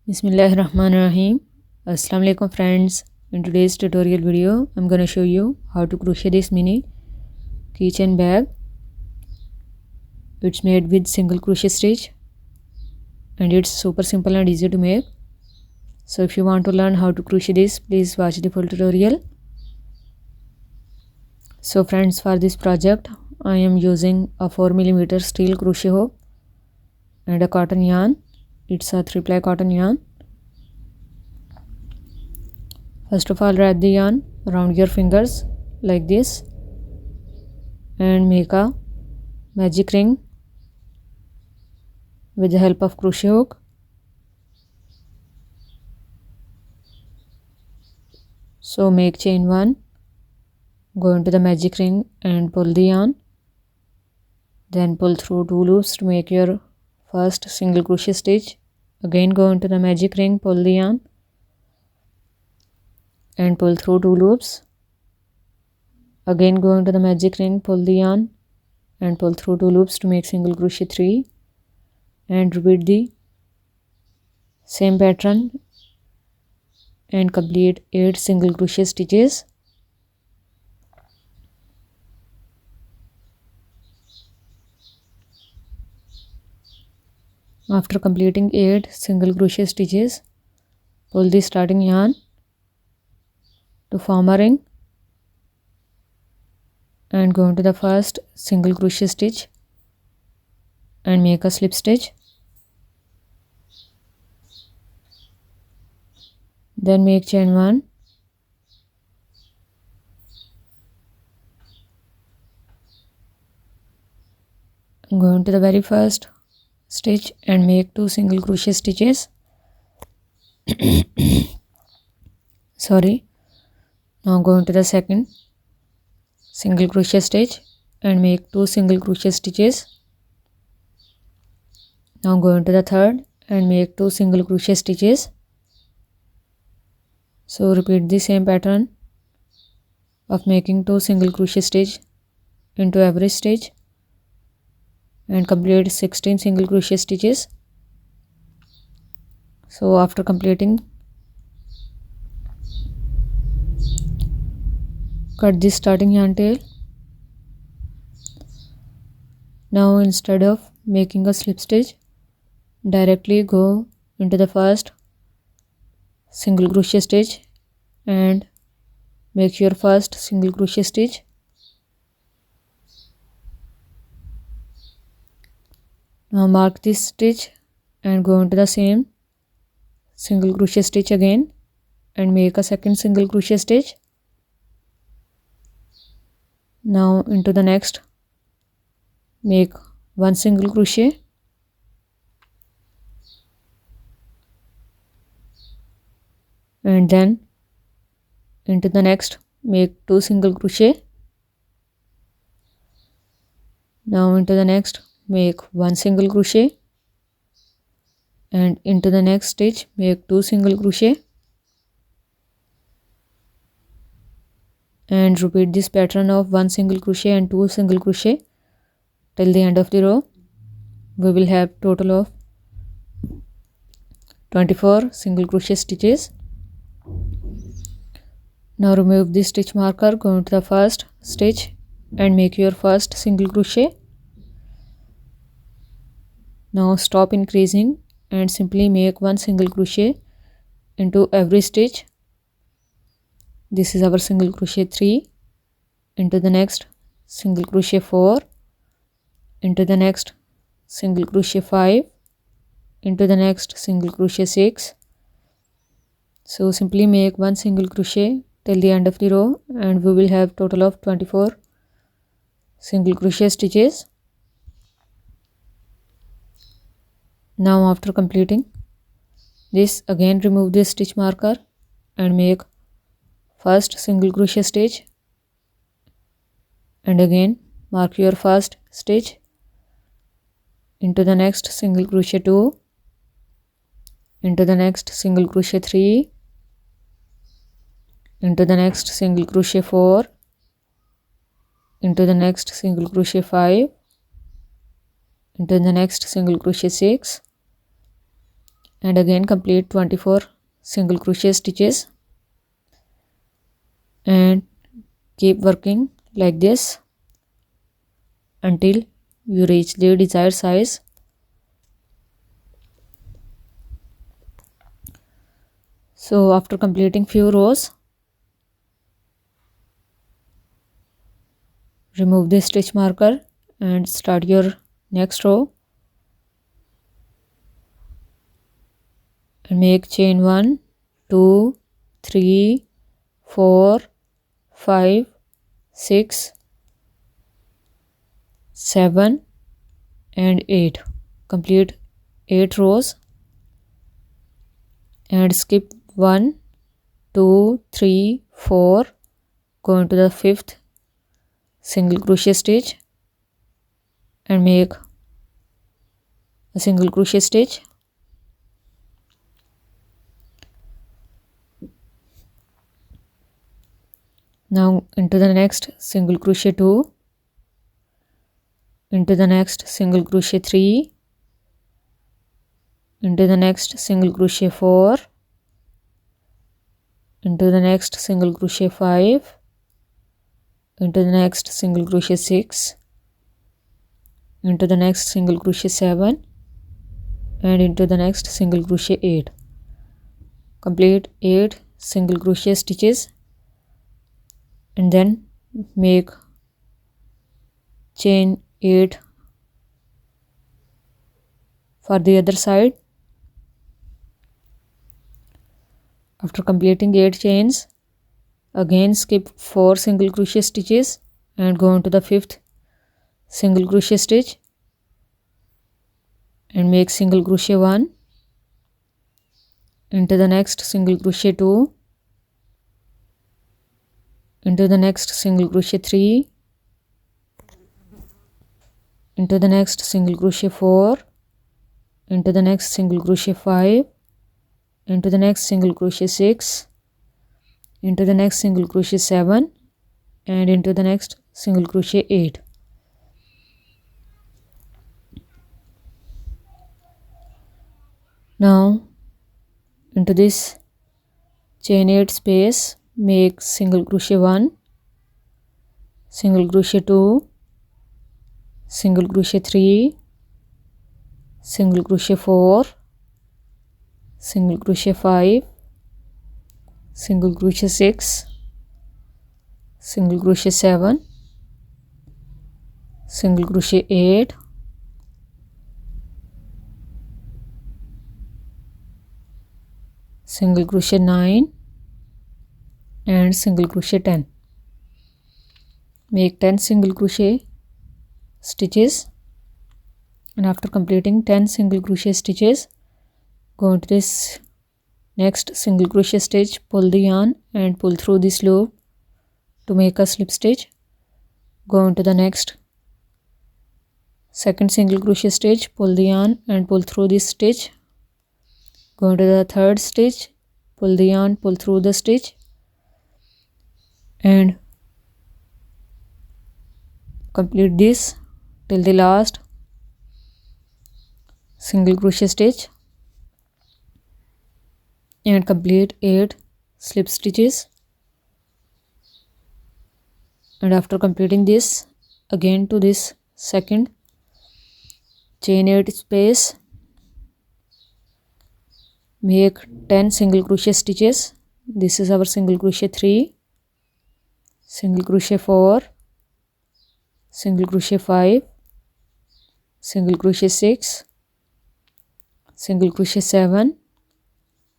Bismillahirrahmanirrahim. Assalamu alaikum friends. In today's tutorial video, I'm gonna show you how to crochet this mini keychain bag. It's made with single crochet stitch and it's super simple and easy to make. So if you want to learn how to crochet this, please watch the full tutorial. So friends, for this project, I am using a 4mm steel crochet hook and a cotton yarn. It's a 3-ply cotton yarn. First of all, wrap the yarn around your fingers like this and make a magic ring with the help of crochet hook. So make chain 1, go into the magic ring and pull the yarn, then pull through 2 loops to make your first single crochet stitch. Again go into the magic ring, pull the yarn and pull through 2 loops. Again go into the magic ring, pull the yarn and pull through 2 loops to make single crochet 3, and repeat the same pattern and complete 8 single crochet stitches. After completing 8 single crochet stitches, pull the starting yarn to form a ring and go into the first single crochet stitch and make a slip stitch. Then make chain 1, go into the very first stitch and make 2 single crochet stitches. Sorry. Now go into the second single crochet stitch and make 2 single crochet stitches. Now go into the third and make 2 single crochet stitches. So repeat the same pattern of making 2 single crochet stitch into every stitch and complete 16 single crochet stitches. So after completing, cut the starting yarn tail. Now instead of making a slip stitch, directly go into the first single crochet stitch and make your first single crochet stitch. Now mark this stitch and go into the same single crochet stitch again and make a second single crochet stitch. Now into the next, make 1 single crochet and then into the next make 2 single crochet. Now into the next make 1 single crochet and into the next stitch make 2 single crochet and repeat this pattern of 1 single crochet and 2 single crochet till the end of the row. We will have total of 24 single crochet stitches. Now remove the stitch marker, go into the first stitch and make your first single crochet. Now stop increasing and simply make 1 single crochet into every stitch. This is our single crochet 3, into the next single crochet 4, into the next single crochet 5, into the next single crochet 6. So simply make 1 single crochet till the end of the row and we will have total of 24 single crochet stitches. Now after completing this, again remove this stitch marker and make first single crochet stitch and again mark your first stitch, into the next single crochet 2, into the next single crochet 3, into the next single crochet 4, into the next single crochet 5, into the next single crochet 6, and again complete 24 single crochet stitches and keep working like this until you reach the desired size. So after completing few rows, remove the stitch marker and start your next row and make chain 1, 2, 3, 4, 5, 6, 7 and 8. Complete 8 rows and skip 1, 2, 3, 4, go into the 5th single crochet stitch and make a single crochet stitch. Now into the next single crochet 2, into the next single crochet 3, into the next single crochet 4, into the next single crochet 5, into the next single crochet 6, into the next single crochet 7 and into the next single crochet 8. Complete 8 single crochet stitches and then make chain 8 for the other side. After completing 8 chains, again skip 4 single crochet stitches and go into the 5th single crochet stitch and make single crochet 1, into the next single crochet 2, into the next single crochet 3, into the next single crochet 4, into the next single crochet 5, into the next single crochet 6, into the next single crochet 7 and into the next single crochet 8. Now into this chain 8 space, make single crochet 1, single crochet 2, single crochet 3, single crochet 4, single crochet 5, single crochet 6, single crochet 7, single crochet 8, single crochet 9 and single crochet 10. Make 10 single crochet stitches and after completing 10 single crochet stitches, go into this next single crochet stitch, pull the yarn and pull through this loop to make a slip stitch. Go into the next second single crochet stitch, pull the yarn and pull through this stitch. Go into the third stitch, pull the yarn, pull through the stitch and complete this till the last single crochet stitch and complete 8 slip stitches. And after completing this, again to this second chain 8 space, make 10 single crochet stitches. This is our single crochet 3, single crochet 4, single crochet 5, single crochet 6, single crochet 7,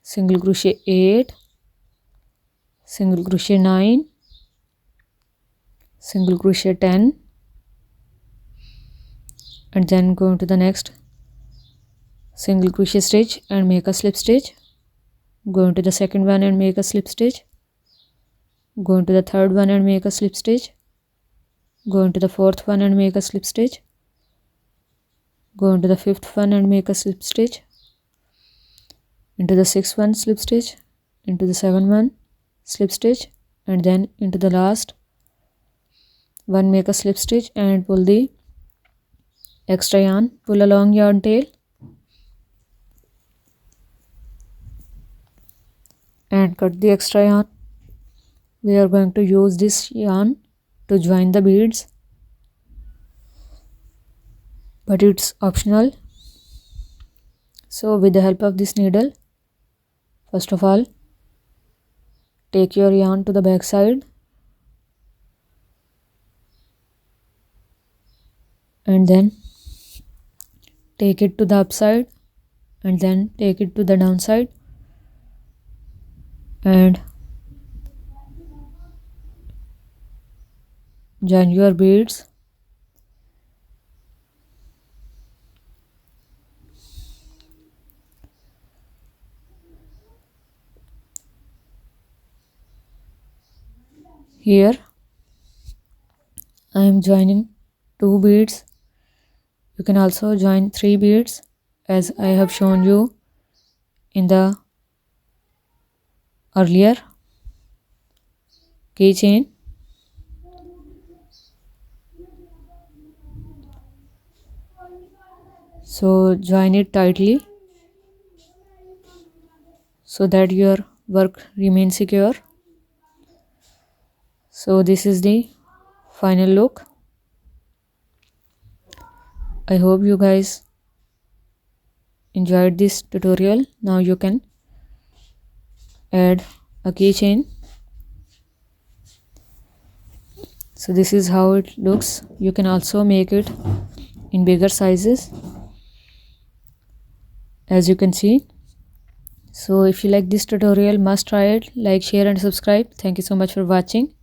single crochet 8, single crochet 9, single crochet 10 and then go into the next single crochet stitch and make a slip stitch. Go into the second one and make a slip stitch. Go into the third one and make a slip stitch. Go into the fourth one and make a slip stitch. Go into the fifth one and make a slip stitch. Into the sixth one, slip stitch. Into the seventh one, slip stitch, and then into the last one, make a slip stitch and pull the extra yarn, pull along yarn tail. and cut the extra yarn. We are going to use this yarn to join the beads, but it's optional. So with the help of this needle, first of all, take your yarn to the back side and then take it to the upside and then take it to the downside and join your beads. Here I am joining 2 beads. You can also join 3 beads as I have shown you in the earlier keychain. So join it tightly so that your work remains secure. So this is the final look. I hope you guys enjoyed this tutorial. Now you can add a keychain. So this is how it looks. You can also make it in bigger sizes, as you can see. So if you like this tutorial, must try it. Like, share and subscribe. Thank you so much for watching.